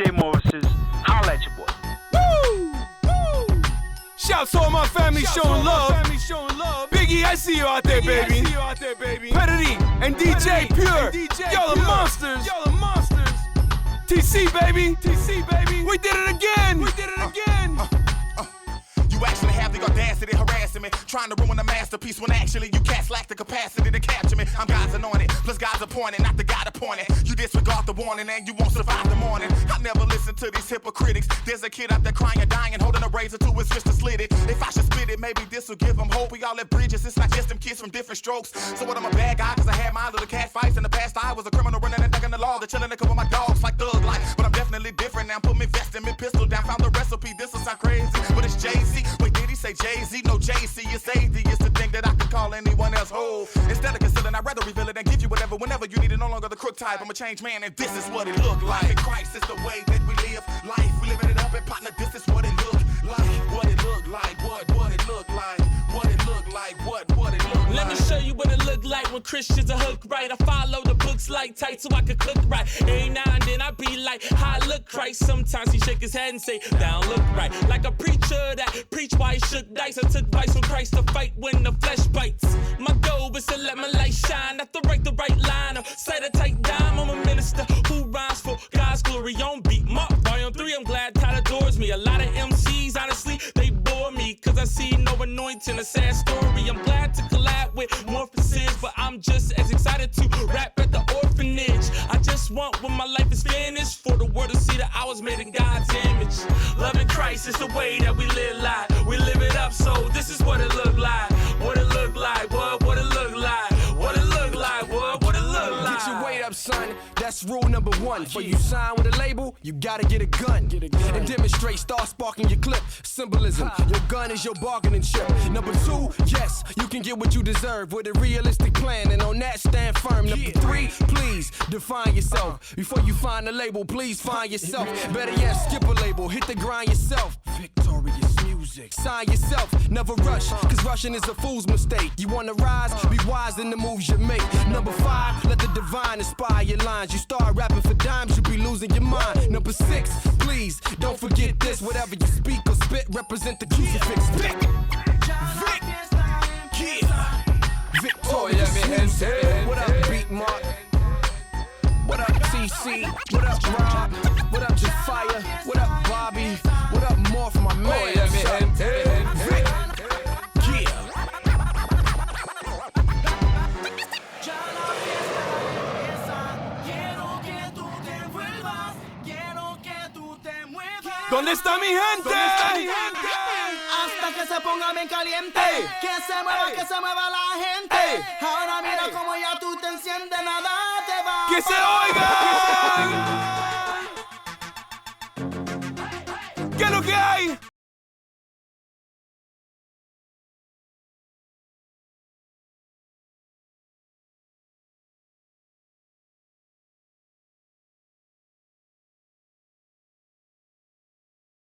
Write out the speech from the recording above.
DJ Morris's Holla at Your Boy. Woo! Woo! Shouts to all my family showing love. Biggie, I see you out there, baby. Petty and DJ Pure. Y'all are monsters. TC, baby. We did it again. You actually have the audacity harassing me, trying to ruin a masterpiece when actually you cats lack the capacity to capture me. I'm God's anointed, plus God's appointed, not the God appointed. You disregard the warning and you won't survive the morning. I never listen to these hypocritics. There's a kid out there crying, dying, holding a razor to his wrist to slit it. If I should spit it, maybe this will give him hope. We all at bridges, it's not just them kids from different strokes. So what, I'm a bad guy cause I had my little cat fights. In the past I was a criminal running and ducking the law, the chilling a couple of my dogs like thug life. But I'm definitely different now, put me vest in me pistol down, found the recipe. This will sound crazy, but it's Jay-Z. Wait, did he say Jay-Z? No, Jay-Z, it's atheist to think that I could call anyone else whole. Instead of concealing, I'd rather reveal it and give you whatever, whenever you need it. No longer the crook type, I'm a changed man, and this is what it look like. In Christ is the way that we live life. We living it up, and partner, this is what it look like. What it look like, what it look like, what it look like, what it look like. Let me show you what it look like when Christians are hook right. I follow the books like tight so I can cook right. Every now and then I be like, how I look Christ. Sometimes he shake his head and say, that don't look right. Like a preacher that preach while he shook dice. I took advice from Christ to fight when the flesh bites. My goal is to let my light shine, not to write the right line or set a tight dime. I'm a minister who rhymes for God's glory on beat. Mark Volume 3, I'm glad God adores me. A lot of MCs, honestly, they bore me, cause I see no anointing, a sad story. I'm glad to collab with Morphosis, but I'm just as excited to rap at the orphanage. I just want when my life is finished for the world to see that I was made in God's image. Loving Christ is the way that we live life. We live it up, so this is what it look like. What it look like, what it look like. What it look like, what it look like. Get your weight up, son. That's rule number one. For you sign with a label, you gotta get a gun. And demonstrate, start sparking your clip. Symbolism, your gun is your bargaining chip. Number two, yes, you can get what you deserve with a realistic plan, and on that stand firm. Number three, please define yourself. Before you find a label, please find yourself. Better yet, skip a label, hit the grind yourself. Victorious music. Sign yourself, never rush, cause rushing is a fool's mistake. You wanna rise, be wise in the moves you make. Number five, let the divine inspire your lines. You start rapping for dimes, you be losing your mind. Number six, please, don't forget this. Whatever you speak or spit, represent the crucifix. Vic, yeah. Victorious music. What up, Beat Mark? What up, TC? What up, Rob? What up, Jafire? What up, Bobby? What up, Morph, my man? Vic, yeah. ¿Dónde está mi gente? Hasta que se ponga bien caliente. Ey. Que se mueva la gente. Ey. Ahora mira como ya tú te enciendes, nada te va. ¡Que se oiga! ¿Qué es lo que hay?